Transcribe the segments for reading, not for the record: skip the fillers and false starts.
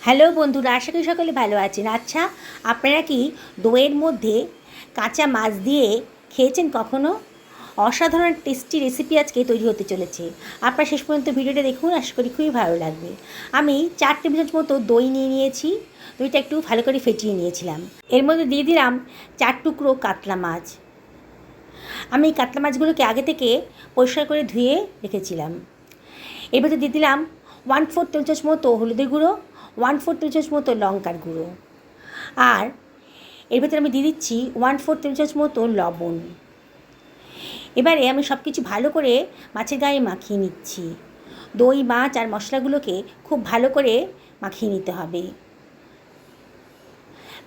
Hello বন্ধুরা, আশা করি সকলে ভালো আছেন। আচ্ছা, আপনারা কি দইয়ের মধ্যে কাঁচা মাছ দিয়ে খেয়েছেন কখনো? অসাধারণ টেস্টি রেসিপি আজকে তৈরি হতে চলেছে। আপনারা শেষ পর্যন্ত ভিডিওটা দেখুন, আশা করি খুবই ভালো লাগবে। আমি 4 টেবিল চামচ মতো দই নিয়ে নিয়েছি। দইটা একটু ভালো করে ফেটিয়ে নিয়েছিলাম। এর মধ্যে দিয়ে দিলাম 4 টুকরো কাতলা মাছ। আমি কাতলা মাছগুলোকে আগে থেকে পরিষ্কার করে ধুয়ে রেখেছিলাম। এর মধ্যে দিয়ে দিলাম 1/4 টেবিল চামচ মতো হলুদের গুঁড়ো, 1/4 টেবিল চামচ মতো লঙ্কার গুঁড়ো, আর এর ভেতরে আমি দিয়ে দিচ্ছি 1/4 টেবিল চামচ মতো লবণ। এবারে আমি সব কিছু ভালো করে মাছের গায়ে মাখিয়ে নিচ্ছি। দই, মাছ আর মশলাগুলোকে খুব ভালো করে মাখিয়ে নিতে হবে।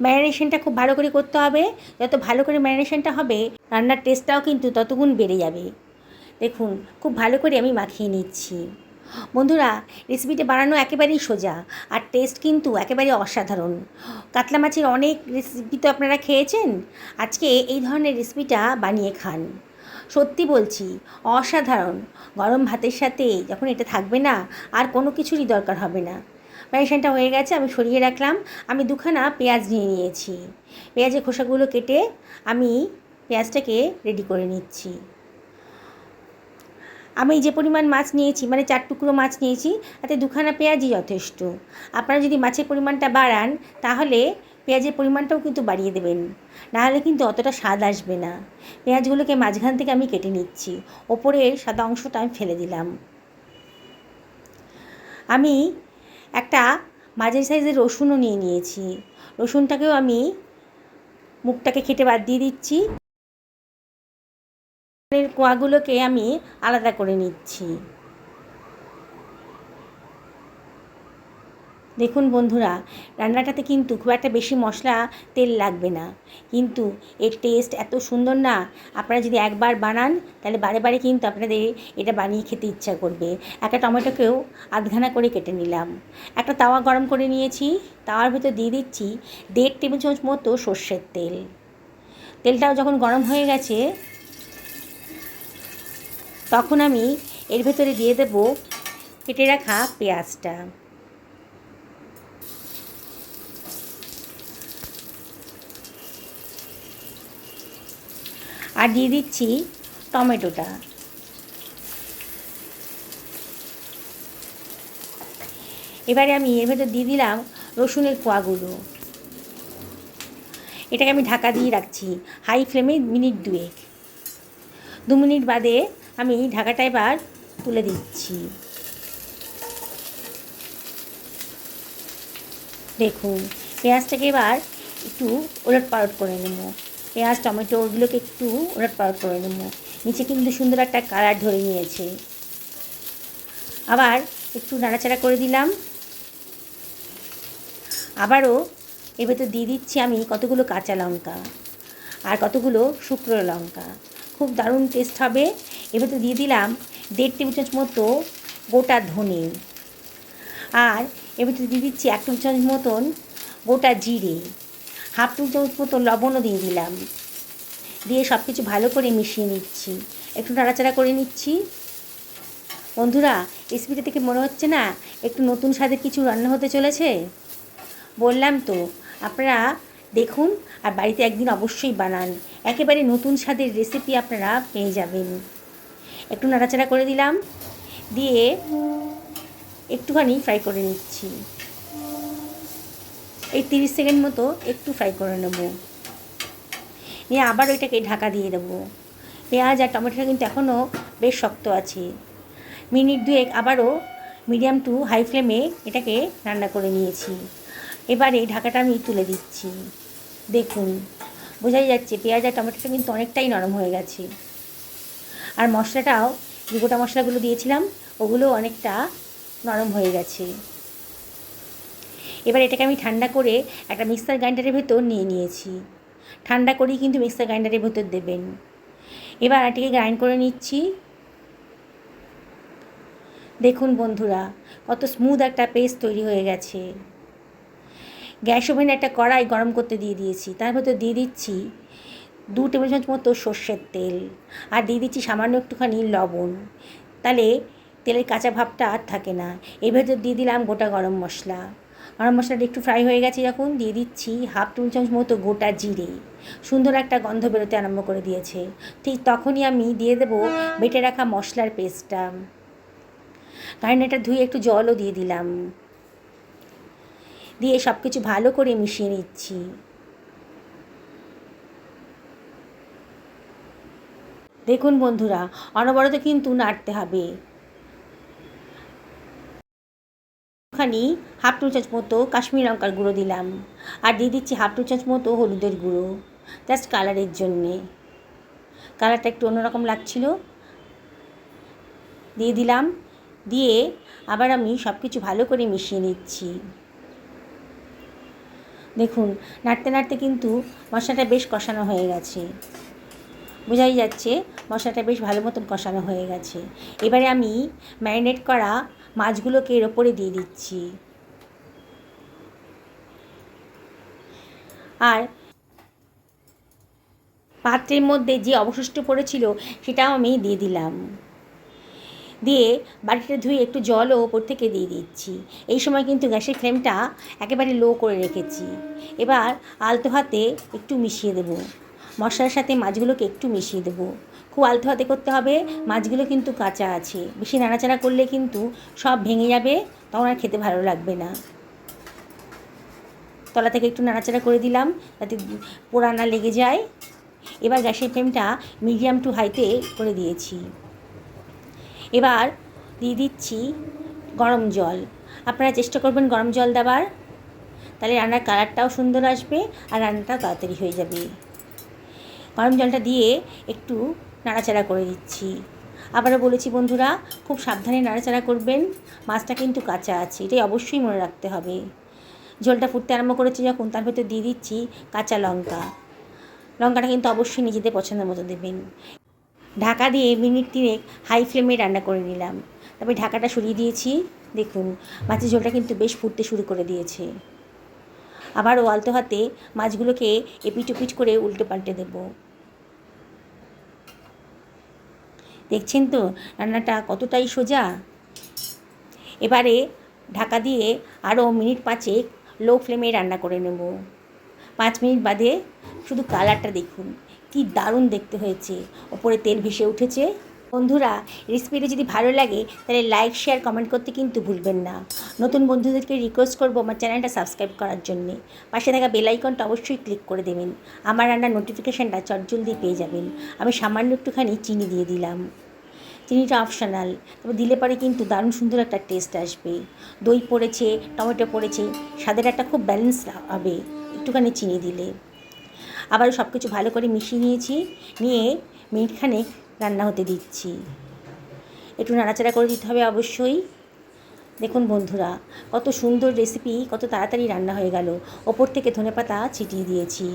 ম্যারিনেশনটা খুব ভালো করে করতে হবে। যত ভালো করে ম্যারিনেশনটা হবে, রান্নার টেস্টটাও কিন্তু ততগুণ বেড়ে যাবে। দেখুন, খুব ভালো করে আমি মাখিয়ে নিচ্ছি। বন্ধুরা, রেসিপিটা বানানো একেবারেই সোজা, আর টেস্ট কিন্তু একেবারে অসাধারণ। কাতলা মাছের অনেক রেসিপি তো আপনারা খেয়েছেন, আজকে এই ধরনের রেসিপিটা বানিয়ে খান। সত্যি বলছি, অসাধারণ। গরম ভাতের সাথে যখন এটা থাকবে না, আর কোনো কিছুরই দরকার হবে না। ম্যারিনেশনটা হয়ে গেছে, আমি সরিয়ে রাখলাম। আমি দুখানা পেঁয়াজ নিয়ে নিয়েছি। পেঁয়াজের খোসাগুলো কেটে আমি পেঁয়াজটাকে রেডি করে নিচ্ছি। আমি যে পরিমাণ মাছ নিয়েছি, মানে 4 টুকরো মাছ নিয়েছি, তাতে দুখানা পেঁয়াজই যথেষ্ট। আপনারা যদি মাছের পরিমাণটা বাড়ান, তাহলে পেঁয়াজের পরিমাণটাও কিন্তু বাড়িয়ে দেবেন, নাহলে কিন্তু অতটা স্বাদ আসবে না। পেঁয়াজগুলোকে মাঝখান থেকে আমি কেটে নিচ্ছি। ওপরের সাদা অংশটা আমি ফেলে দিলাম। আমি একটা মাঝারি সাইজের রসুনও নিয়ে নিয়েছি। রসুনটাকেও আমি মুখটাকে কেটে বাদ দিয়ে দিচ্ছি। কোয়াগুলোকে আমি আলাদা করে নিচ্ছি। দেখুন বন্ধুরা, রান্নাটাতে কিন্তু খুব একটা বেশি মশলা তেল লাগবে না, কিন্তু এর টেস্ট এত সুন্দর না। আপনারা যদি একবার বানান, তাহলে বারে বারে কিন্তু আপনাদের এটা বানিয়ে খেতে ইচ্ছা করবে। একটা টমেটোকেও আধখানা করে কেটে নিলাম। একটা তাওয়া গরম করে নিয়েছি। তাওয়ার ভেতর দিয়ে দিচ্ছি 1.5 টেবিল চামচ মতো সর্ষের তেল। তেলটাও যখন গরম হয়ে গেছে, তখন আমি এর ভেতরে দিয়ে দেব কেটে রাখা পেঁয়াজটা। আর দিয়ে দিচ্ছি টমেটোটা। এবারে আমি এর ভেতর দিয়ে দিলাম রসুনের কোয়াগুলো। এটাকে আমি ঢাকা দিয়ে রাখছি হাই ফ্লেমে মিনিট 2 মিনিট বাদে আমি ঢাকাটা এবার তুলে দিচ্ছি। দেখুন, পেঁয়াজটাকে এবার একটু ওলট পালট করে নেব। পেঁয়াজ, টমেটো ওগুলোকে একটু ওলট পালট করে নেব। নিচে কিন্তু সুন্দর একটা কালার ধরে নিয়েছে। আবার একটু নাড়াচাড়া করে দিলাম। আবারও এর ভেতর দিয়ে দিচ্ছি আমি কতগুলো কাঁচা লঙ্কা আর কতগুলো শুকনো লঙ্কা। খুব দারুণ টেস্ট হবে। এর ভেতর দিয়ে দিলাম 1.5 টেবিল চামচ মতো গোটা ধনে, আর এর ভেতর দিয়ে দিচ্ছি 1 টেবিল চামচ মতন গোটা জিরে, 1/2 টেবিল চামচ মতো লবণও দিয়ে দিলাম। দিয়ে সব কিছু ভালো করে মিশিয়ে নিচ্ছি, একটু নাড়াচাড়া করে নিচ্ছি। বন্ধুরা, রেসিপিটা থেকে মনে হচ্ছে না একটু নতুন স্বাদের কিছু রান্না হতে চলেছে? বললাম তো, আপনারা দেখুন আর বাড়িতে একদিন অবশ্যই বানান। একেবারে নতুন স্বাদের রেসিপি আপনারা পেয়ে যাবেন। একটু নাড়াচাড়া করে দিলাম, দিয়ে একটুখানি ফ্রাই করে নিচ্ছি। এই 30 সেকেন্ড মতো একটু ফ্রাই করে নেব। নিয়ে আবার ওইটাকে ঢাকা দিয়ে দেবো। পেঁয়াজ আর টমেটোটা কিন্তু এখনও বেশ শক্ত আছে। মিনিট 2 আবারও মিডিয়াম টু হাই ফ্লেমে এটাকে রান্না করে নিয়েছি। এবারে ঢাকাটা আমি তুলে দিচ্ছি। দেখুন, বোঝাই যাচ্ছে পেঁয়াজ আর টমেটোটা কিন্তু অনেকটাই নরম হয়ে গেছে। আর মশলাটাও, যে গোটা মশলাগুলো দিয়েছিলাম, ওগুলো অনেকটা নরম হয়ে গেছে। এবার এটাকে আমি ঠান্ডা করে একটা মিক্সার গ্রাইন্ডারের ভেতর নিয়ে নিয়েছি। ঠান্ডা করেই কিন্তু মিক্সার গ্রাইন্ডারের ভেতর দেবেন। এবার এটাকে গ্রাইন্ড করে নিচ্ছি। দেখুন বন্ধুরা, কত স্মুথ একটা পেস্ট তৈরি হয়ে গেছে। গ্যাস ওভেনে একটা কড়াই গরম করতে দিয়ে দিয়েছি। তার ভেতর দিয়ে দিচ্ছি 2 টেবিল চামচ মতো সর্ষের তেল, আর দিয়ে দিচ্ছি সামান্য একটুখানি লবণ। তাহলে তেলের কাঁচা ভাবটা আর থাকে না। এর ভেতর দিয়ে দিলাম গোটা গরম মশলা। গরম মশলাটা একটু ফ্রাই হয়ে গেছে যখন, দিয়ে দিচ্ছি হাফ টেবিল চামচ মতো গোটা জিরে। সুন্দর একটা গন্ধ বেরোতে আরম্ভ করে দিয়েছে। ঠিক তখনই আমি দিয়ে দেবো বেটে রাখা মশলার পেস্টটা। কারণ ধুয়ে একটু জলও দিয়ে দিলাম, দিয়ে সব কিছু ভালো করে মিশিয়ে নিচ্ছি। দেখুন বন্ধুরা, অনবরত কিন্তু নাড়তে হবে। ওখানে হাফ টেবিল চামচ মতো কাশ্মীরি লঙ্কার গুঁড়ো দিলাম, আর দিয়ে দিচ্ছি হাফ টেবিল চামচ মতো হলুদের গুঁড়ো, জাস্ট কালারের জন্যে। কালারটা একটু অন্যরকম লাগছিল, দিয়ে দিলাম। দিয়ে আবার আমি সব কিছু ভালো করে মিশিয়ে নিচ্ছি। দেখুন, নাড়তে নাড়তে কিন্তু মশলাটা বেশ কষানো হয়ে গেছে, বোঝাই যাচ্ছে মশলাটা বেশ ভালো মতন কষানো হয়ে গেছে। এবারে আমি ম্যারিনেট করা মাছগুলোকে এর ওপরে দিয়ে দিচ্ছি, আর পাত্রের মধ্যে যে অবশিষ্ট পড়েছিল সেটাও আমি দিয়ে দিলাম। দিয়ে বাটিটা ধুয়ে একটু জলও ওপর থেকে দিয়ে দিচ্ছি। এই সময় কিন্তু গ্যাসের ফ্লেমটা একেবারে লো করে রেখেছি। এবার আলতো হাতে একটু মিশিয়ে দেবো, মশলার সাথে মাছগুলোকে একটু মিশিয়ে দেবো। খুব আলতো হাতে করতে হবে, মাছগুলো কিন্তু কাঁচা আছে। বেশি নাড়াচাড়া করলে কিন্তু সব ভেঙে যাবে, তখন আর খেতে ভালো লাগবে না। তলা থেকে একটু নাড়াচাড়া করে দিলাম যাতে পোড়া না লেগে যায়। এবার গ্যাসের ফ্লেমটা মিডিয়াম টু হাইতে করে দিয়েছি। এবার দিয়ে দিচ্ছি গরম জল। আপনারা চেষ্টা করবেন গরম জল দেওয়ার, তাহলে রান্নার কালারটাও সুন্দর আসবে আর রান্নাটাও তাড়াতাড়ি হয়ে যাবে। গরম জলটা দিয়ে একটু নাড়াচাড়া করে দিচ্ছি। আবারও বলেছি বন্ধুরা, খুব সাবধানে নাড়াচাড়া করবেন, মাছটা কিন্তু কাঁচা আছে, এটাই অবশ্যই মনে রাখতে হবে। ঝোলটা ফুটতে আরম্ভ করেছি যখন, তার ভেতর দিয়ে দিচ্ছি কাঁচা লঙ্কা। লঙ্কাটা কিন্তু অবশ্যই নিজেদের পছন্দের মতো দেবেন। ঢাকা দিয়ে মিনিট 3 হাই ফ্লেমে রান্না করে নিলাম, তারপরে ঢাকাটা সরিয়ে দিয়েছি। দেখুন, মাছের ঝোলটা কিন্তু বেশ ফুটতে শুরু করে দিয়েছে। আবারও আলতো হাতে মাছগুলোকে এপিট ওপিট করে উল্টে পাল্টে দেব। দেখছেন তো রান্নাটা কতটাই সোজা। এবারে ঢাকা দিয়ে আরও মিনিট 5 লো ফ্লেমে রান্না করে নেব। 5 মিনিট বাদে শুধু কালারটা দেখুন, কি দারুণ দেখতে হয়েছে, ওপরে তেল ভেসে উঠেছে। বন্ধুরা, রেসিপিটা যদি ভালো লাগে তাহলে লাইক শেয়ার কমেন্ট করতে কিন্তু ভুলবেন না। নতুন বন্ধুদেরকে রিকোয়েস্ট করবো আমার চ্যানেলটা সাবস্ক্রাইব করার জন্যে। পাশে থাকা বেল আইকনটা অবশ্যই ক্লিক করে দেবেন, আমার রান্নার নোটিফিকেশানটা চটজলদি পেয়ে যাবেন। আমি সামান্য একটুখানি চিনি দিয়ে দিলাম, চিনিটা অপশনাল, তবে দিলে পরে কিন্তু দারুণ সুন্দর একটা টেস্ট আসবে। দই পড়েছে, টমেটো পড়েছে, স্বাদের একটা খুব ব্যালেন্স হবে একটুখানি চিনি দিলে। আবার সব কিছু ভালো করে মিশিয়ে নিয়েছি, নিয়ে মিনিটখানেক রান্না হতে দিচ্ছি। একটু নাড়াচাড়া করে দিতে হবে অবশ্যই। দেখুন বন্ধুরা, কত সুন্দর রেসিপি, কত তাড়াতাড়ি রান্না হয়ে গেল। ওপর থেকে ধনেপাতা ছিটিয়ে দিয়েছি,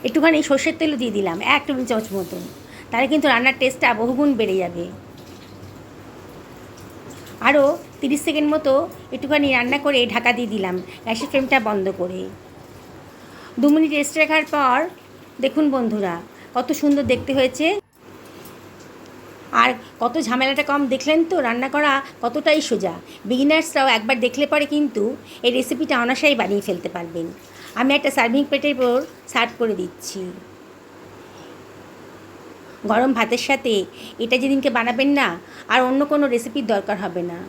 একটুখানি সর্ষের তেলও দিয়ে দিলাম 1 টেবিল চামচ মতন, তাহলে কিন্তু রান্নার টেস্টটা বহুগুণ বেড়ে যাবে। আরও 30 সেকেন্ড মতো একটুখানি রান্না করে ঢাকা দিয়ে দিলাম গ্যাসের ফ্লেমটা বন্ধ করে। 2 মিনিট রেস্ট রাখার পর দেখুন বন্ধুরা কত সুন্দর দেখতে হয়েছে, আর কত ঝামেলাটা কম। দেখলেন তো রান্না করা কতটাই সোজা। বিগিনার্সরাও একবার দেখলে পরে কিন্তু এই রেসিপিটা অনায়াসেই বানিয়ে ফেলতে পারবেন। আমি একটা সার্ভিং প্লেটের উপর সার্ভ করে দিচ্ছি। গরম ভাতের সাথে এটা যেদিনকে বানাবেন না, আর অন্য কোনো রেসিপির দরকার হবে না।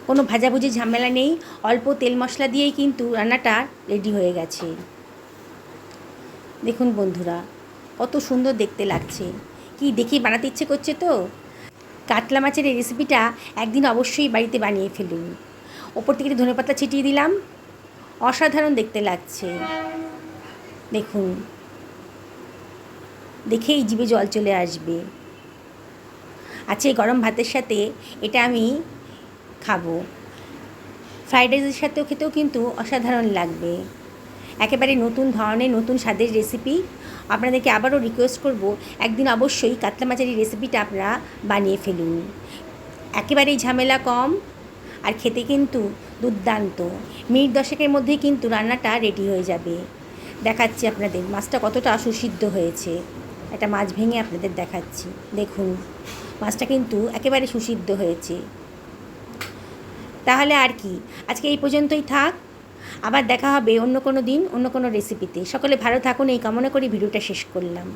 কোনো ভাজাভুজি ঝামেলা নেই, অল্প তেল মশলা দিয়েই কিন্তু রান্নাটা রেডি হয়ে গেছে। দেখুন বন্ধুরা কত সুন্দর দেখতে লাগছে, কি দেখি বানাতে ইচ্ছে করছে তো। কাতলা মাছের এই রেসিপিটা একদিন অবশ্যই বাড়িতে বানিয়ে ফেলুন। ওপর থেকে ধনেপাতা ছিটিয়ে দিলাম, অসাধারণ দেখতে লাগছে। দেখুন, দেখেই জিভে জল চলে আসবে। আচ্ছা, এই গরম ভাতের সাথে এটা আমি খাবো, ফ্রাইড রাইসের সাথেও খেতেও কিন্তু অসাধারণ লাগবে। একেবারে নতুন ধরনের নতুন স্বাদের রেসিপি। আপনাদেরকে আবারও রিকোয়েস্ট করব, একদিন অবশ্যই কাতলা মাছের এই রেসিপিটা আপনারা বানিয়ে ফেলুন। একেবারেই ঝামেলা কম, আর খেতে কিন্তু দুর্দান্ত। মিনিট 10 মধ্যেই কিন্তু রান্নাটা রেডি হয়ে যাবে। দেখাচ্ছি আপনাদের মাছটা কতটা সুসিদ্ধ হয়েছে। একটা মাছ ভেঙে আপনাদের দেখাচ্ছি। দেখুন, মাছটা কিন্তু একেবারে সুসিদ্ধ হয়েছে। তাহলে আর কি, আজকে এই পর্যন্তই থাক। আবার দেখা হবে অন্য কোনো দিন অন্য কোনো রেসিপিতে। সকলে ভালো থাকুন এই কামনা করি ভিডিওটা শেষ করলাম।